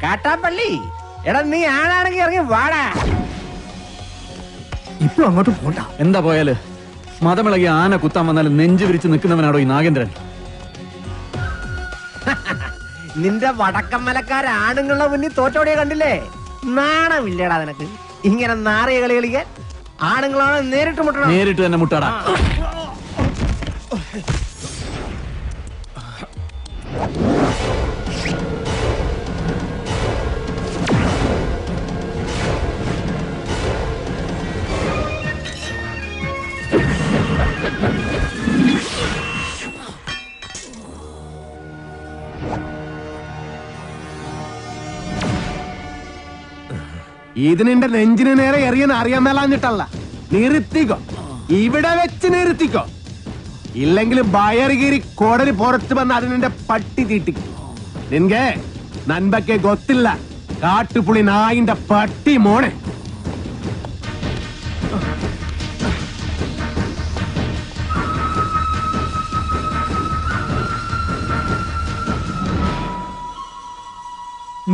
കാട്ടാപ്പള്ളി, എടാ നീ ആണാണെങ്കിൽ ഇറങ്ങി വാടാ. ഇപ്പൊ അങ്ങോട്ട് പോണ്ട. എന്താ പോയാല്? മതമിളകി ആന കുത്താൻ വന്നാലും നെഞ്ചു വിരിച്ച് നിൽക്കുന്നവനാടോ ഈ നാഗേന്ദ്രൻ? നിന്റെ വടക്കമ്മലക്കാരാണുങ്ങളുടെ മുന്നിൽ തോറ്റോടിയെ കണ്ടില്ലേ? നാണമില്ലടാ നിനക്ക് ഇങ്ങനെ നാറിയ കളി കളിക്കാൻ? ആണുങ്ങളാണ് നേരിട്ട് മുട്ടണം. നേരിട്ട് തന്നെ മുട്ടാടാ. ഇതിനെ നെഞ്ചിന് നേരെ എറിയാൻ അറിയാൻ മേലാഞ്ഞിട്ടല്ല, നിർത്തിക്കോ, ഇവിടെ വെച്ച് നിർത്തിക്കോ. ഇല്ലെങ്കിൽ ബയറുകീരി കോടലി പുറത്ത് വന്ന് അതിനെ പട്ടി തീട്ടിക്കും. നിൻകെ നൻപക്കെ ഗൊത്തില്ല, കാട്ടുപുളി നായിന്റെ പട്ടി മോനെ.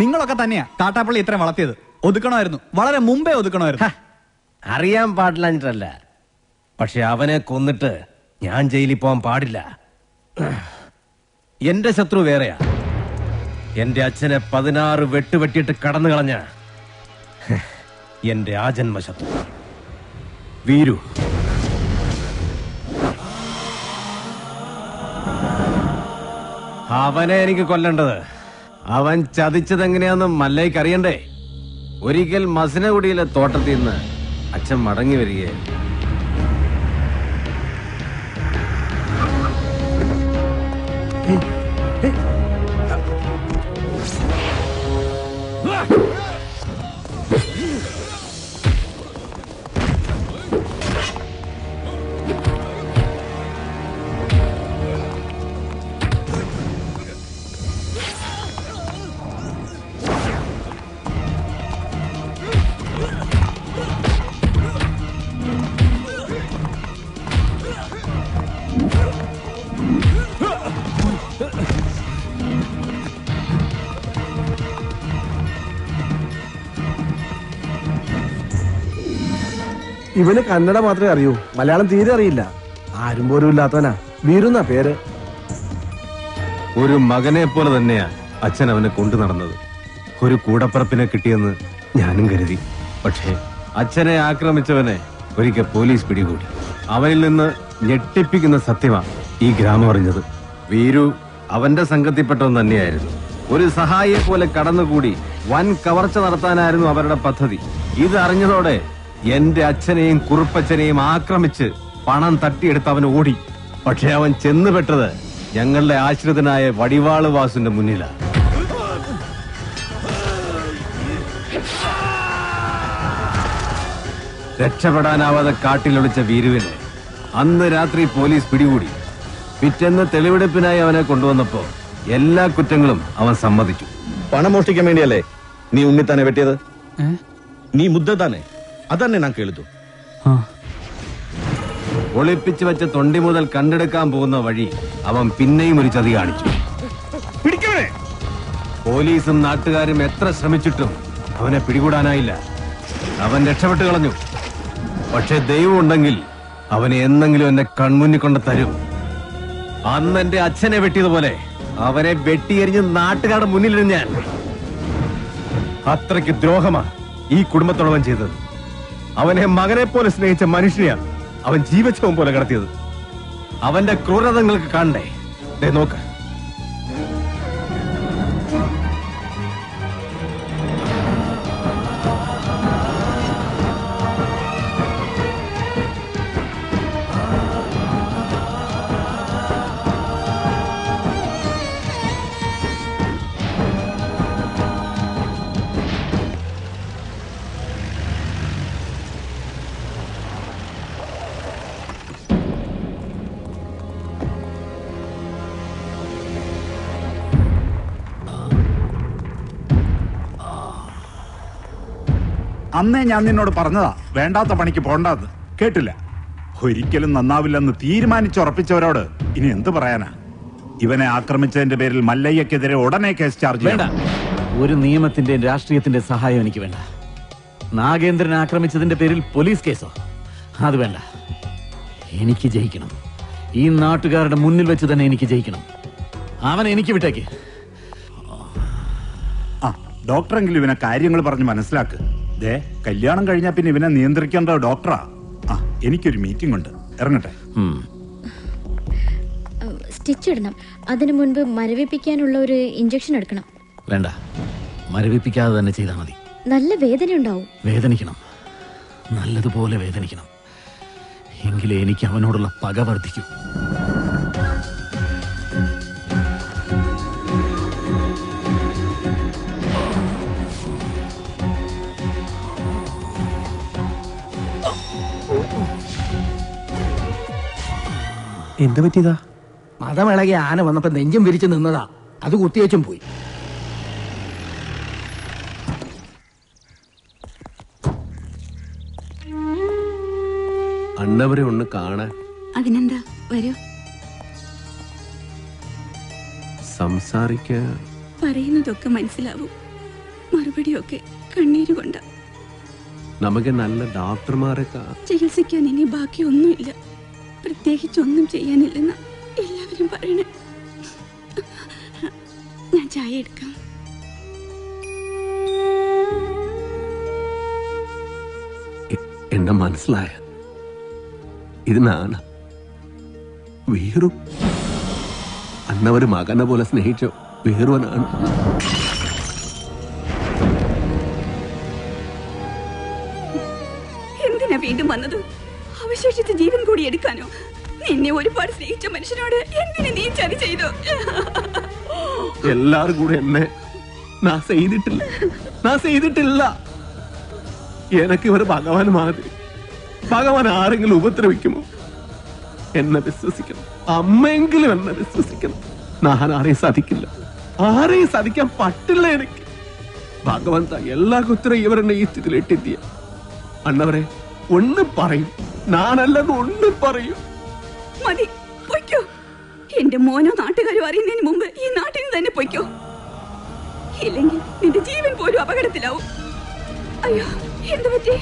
നിങ്ങളൊക്കെ തന്നെയാ കാട്ടാപ്പള്ളി ഇത്രയും വളർത്തിയത്. ഒതുക്കണമായിരുന്നു, വളരെ മുമ്പേ ഒതുക്കണമായിരുന്നു. അറിയാൻ പാടില്ല, പക്ഷെ അവനെ കൊന്നിട്ട് ഞാൻ ജയിലിൽ പോകാൻ പാടില്ല. എന്റെ ശത്രു വേറെയാ. എന്റെ അച്ഛനെ 16 വെട്ടുവെട്ടിയിട്ട് കടന്നു കളഞ്ഞ എന്റെ ആജന്മ ശത്രു വീരു. അവനെ എനിക്ക് കൊല്ലേണ്ടത്. അവൻ ചതിച്ചതെങ്ങനെയാന്ന് മല്ലയ്ക്ക് അറിയണ്ടേ? ഒരിക്കൽ മസിനഗുഡിയിലെ തോട്ടത്തിൽ നിന്ന് അച്ഛൻ മടങ്ങി വരികയായിരുന്നു. ഇവന് കന്നഡ മാത്രമേ അറിയൂ, മലയാളം തീരെ അറിയില്ല. ആരും പോലും ഇല്ലാത്തവനാ. വീരുന്ന പേര്. ഒരു മകനെ പോലെ തന്നെയാ അച്ഛൻ അവനെ കൊണ്ടു നടന്നത്. ഒരു കൂടപ്പറപ്പിനെ കിട്ടിയെന്ന് ഞാനും കരുതി. പക്ഷേ അച്ഛനെ ആക്രമിച്ചവനെ ഒരിക്കൽ പോലീസ് പിടികൂടി. അവനിൽ നിന്ന് ഞെട്ടിപ്പിക്കുന്ന സത്യമാ ഈ ഗ്രാമം അറിഞ്ഞത്. വീരു അവന്റെ സംഘത്തിൽപ്പെട്ടവൻ തന്നെയായിരുന്നു. ഒരു സഹായിയെ പോലെ കടന്നുകൂടി വൻ കവർച്ച നടത്താനായിരുന്നു അവരുടെ പദ്ധതി. ഇത് അറിഞ്ഞതോടെ എന്റെ അച്ഛനെയും കുറുപ്പച്ഛനെയും ആക്രമിച്ച് പണം തട്ടിയെടുത്ത് അവൻ ഓടി. പക്ഷെ അവൻ ചെന്നുപെട്ടത് ഞങ്ങളുടെ ആശ്രിതനായ വടിവാള് വാസുന്റെ മുന്നിലാണ്. രക്ഷപ്പെടാനാവാതെ കാട്ടിലൊളിച്ച വീരുവിനെ അന്ന് രാത്രി പോലീസ് പിടികൂടി. പിറ്റേന്ന് തെളിവെടുപ്പിനായി അവനെ കൊണ്ടുവന്നപ്പോ എല്ലാ കുറ്റങ്ങളും അവൻ സമ്മതിച്ചു. പണം മോഷ്ടിക്കാൻ വേണ്ടിയല്ലേ നീ ഉണ്ണിത്താനെ വെട്ടിയത്? നീ മുദ്ദ താനെ അതന്നെ ഞാൻ കേളിതു. ഒളിപ്പിച്ചു വെച്ച തൊണ്ടി മുതൽ കണ്ടെടുക്കാൻ പോകുന്ന വഴി അവൻ പിന്നെയും ഒരു ചതി കാണിച്ചു. പോലീസും നാട്ടുകാരും എത്ര ശ്രമിച്ചിട്ടും അവനെ പിടികൂടാനായില്ല. അവൻ രക്ഷപ്പെട്ടു കളഞ്ഞു. പക്ഷെ ദൈവം ഉണ്ടെങ്കിൽ അവനെ എന്നെങ്കിലും എന്നെ കൺമുന്നിൽ കൊണ്ട് തരും. അന്ന് എന്റെ അച്ഛനെ വെട്ടിയതുപോലെ അവനെ വെട്ടിയെറിഞ്ഞ് നാട്ടുകാരുടെ മുന്നിലിരുന്ന് ഞാൻ. അത്രയ്ക്ക് ദ്രോഹമാ ഈ കുടുംബത്തോടവൻ ചെയ്തത്. അവനെ മകനെ പോലെ സ്നേഹിച്ച മനുഷ്യനെയാണ് അവൻ ജീവച്ഛവം പോലെ കടത്തിയത്. അവന്റെ ക്രൂരതങ്ങൾക്ക് കാണണ്ടേ? നോക്ക്, അന്നേ ഞാൻ നിന്നോട് പറഞ്ഞതാ വേണ്ടാത്ത പണിക്ക് പോണ്ടാന്ന്. കേട്ടില്ല. ഒരിക്കലും നന്നാവില്ലെന്ന് തീരുമാനിച്ചുറപ്പിച്ചവരോട് ഇനി എന്ത് പറയാനാ? ഇവനെ ആക്രമിച്ചതിന്റെ പേരിൽ മല്ലയ്യക്കെതിരെ ഉടനെ കേസ് ചാർജ് വേണ്ട, ചെയ്യണം. ഒരു നിയമത്തിന്റെ രാഷ്ട്രീയത്തിന്റെ സഹായം എനിക്ക് വേണ്ട. നാഗേന്ദ്രനെ ആക്രമിച്ചതിന്റെ പേരിൽ പോലീസ് കേസോ? അത് വേണ്ട. എനിക്ക് ജയിക്കണം. ഈ നാട്ടുകാരുടെ മുന്നിൽ വെച്ച് തന്നെ എനിക്ക് ജയിക്കണം. അവൻ എനിക്ക് വിട്ടേക്ക്. ആ ഡോക്ടറെങ്കിലും ഇവനെ കാര്യങ്ങൾ പറഞ്ഞ് മനസ്സിലാക്ക്. ദേ കല്യാണം കഴിഞ്ഞാൽ പിന്നെ ഇവനെ നിയന്ത്രിക്കേണ്ട ഡോക്ടറാ. ആ എനിക്കൊരു മീറ്റിംഗ് ഉണ്ട്, ഇറങ്ങട്ടെ. സ്റ്റിച്ച് ഇടണം. അതിനു മുൻപ് മരവിപ്പിക്കാനുള്ള ഒരു ഇഞ്ചക്ഷൻ എടുക്കണം. വേണ്ട, മരവിപ്പിക്കാതെ തന്നെ ചെയ്താൽ മതി. നല്ല വേദന ഉണ്ടാവും. വേദനിക്കണം, നല്ലതുപോലെ വേദനിക്കണം. എങ്കിലേ എനിക്ക് അവനോടുള്ള പക വർദ്ധിക്കൂ. എന്ത് പറ്റിയതാ? മതമിളകി ആന വന്നപ്പോ നെഞ്ചും വിരിച്ച് നിന്നതാ. അത് കുത്തിവെച്ചും പോയി. അണ്ണവരെ ഒന്ന് കാണാൻ. അതിനെന്താ, വരൂ. സംസാരിക്കാൻ പറയുന്നതൊക്കെ മനസ്സിലാവും, മറുപടിയൊക്കെ കണ്ണീരുകൊണ്ട. നമുക്ക് നല്ല ഡോക്ടർമാരെ ചികിത്സിക്കാൻ ഇനി ബാക്കിയൊന്നുമില്ല. പ്രത്യേകിച്ചൊന്നും ചെയ്യാനില്ലെന്ന എല്ലാവരും പറയണേ. ഞാൻ ചായ എടുക്കാം. എന്നെ മനസ്സിലായ ഇത് നാണ് വീറും അന്നവര് മകനെ പോലെ സ്നേഹിച്ച വീറുവനാണ്. എന്തിനാ വീണ്ടും വന്നത്? അവശേഷിച്ച ജീവൻ കൂടി എടുക്കാനോ? നിന്നെ ഒരുപാട് സ്നേഹിച്ച മനുഷ്യനോട് എന്തിനു നീ ചതി ചെയ്തു? എല്ലാരും കൂടെ എന്നെ നാ ചെയ്തിട്ടില്ല. എനക്ക് ഇവര് ഭഗവാൻ മാതിരി. ഭഗവാൻ ആരെങ്കിലും ഉപദ്രവിക്കുമോ? എന്നെ വിശ്വസിക്കണം. അമ്മയെങ്കിലും എന്നെ വിശ്വസിക്കണം. ഞാൻ ആരെയും സാധിക്കില്ല, ആരെയും സാധിക്കാൻ പറ്റില്ല എനിക്ക്. ഭഗവന്ത എല്ലാ കുത്തരം ഇവരെന്നെ ഈ സ്ഥിതിയിൽ ഇട്ടെത്തിയ അണ്ണവരെ ഒന്ന് പറയും, ഞാനല്ലെന്ന് ഒന്ന് പറയും. മതി, പൊയ്ക്കോ. എന്റെ മോനോ നാട്ടുകാരോ അറിയുന്നതിന് മുമ്പ് ഈ നാട്ടിൽ നിന്ന് തന്നെ പൊയ്ക്കോ. ഇല്ലെങ്കിൽ നിന്റെ ജീവൻ പോലും അപകടത്തിലാവും. അയ്യോ, എന്ത് പറ്റി?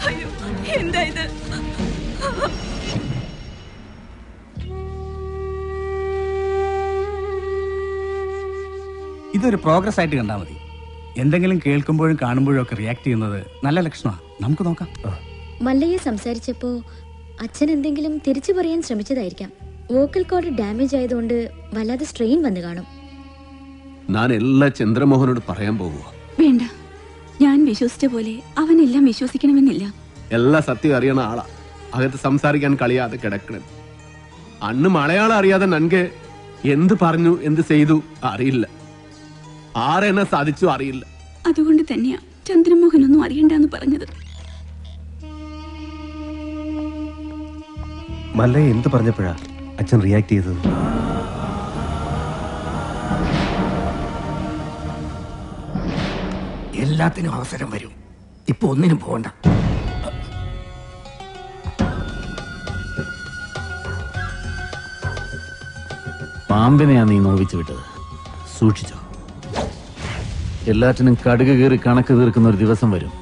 അയ്യോ, എന്താ ഇത്? ഇതൊരു പ്രോഗ്രസ് ആയിട്ട് കണ്ടാൽ മതി. എന്തെങ്കിലും കേൾക്കുമ്പോഴും കാണുമ്പോഴും ഒക്കെ റിയാക്ട് ചെയ്യുന്നത് നല്ല ലക്ഷണമാണ്. നമുക്ക് നോക്കാം. മല്ലയെ സംസാരിച്ചപ്പോ അച്ഛൻ എന്തെങ്കിലും തിരിച്ചു പറയാൻ ശ്രമിച്ചതായിരിക്കാം. വോക്കൽ കോഡ് ഡാമേജ് ആയതുകൊണ്ട് വല്ലാതെ സ്ട്രെയിൻ വന്നു കാണും. ഞാൻ എല്ലാ ചന്ദ്രമോഹനോട് പറയാൻ പോകുക. വേണ്ട, ഞാൻ വിശ്വസിച്ച പോലെ അവനെല്ലാം വിശ്വസിക്കണമെന്നില്ല. എല്ലാ സത്യം അറിയണ ആളാ. അകത്ത് സംസാരിക്കാൻ കളിയാതെ കിടക്കണം. അന്ന് മലയാളം അറിയാതെ നൻകെ എന്ത് പറഞ്ഞു എന്ത് ചെയ്തു അറിയില്ല. ആരെന്നെ സാധിച്ചു അറിയില്ല. അതുകൊണ്ട് തന്നെയാ ചന്ദ്രമോഹനൊന്നും അറിയണ്ടെന്ന് പറഞ്ഞത്. മല്ലയെ എന്ത് പറഞ്ഞപ്പോഴാ അച്ഛൻ റിയാക്ട് ചെയ്തത്? എല്ലാത്തിനും അവസരം വരും. ഇപ്പൊ ഒന്നിനും പോകണ്ട. പാമ്പിനെയാ നീ നോവിച്ചു വിട്ടത്. സൂക്ഷിച്ചോ. എല്ലാറ്റിനും കടുക് കീറി കണക്ക് തീർക്കുന്ന ഒരു ദിവസം വരും.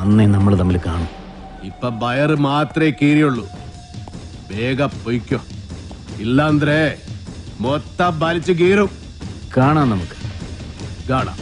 അന്നേ നമ്മൾ തമ്മിൽ കാണും. ഇപ്പൊ ബയർ മാത്രമേ കീറിയുള്ളൂ. വേഗം പൊയ്ക്കോ, ഇല്ലാന്ത്രേ മൊത്തം വലിച്ചു കീറും. കാണാം, നമുക്ക് കാണാം.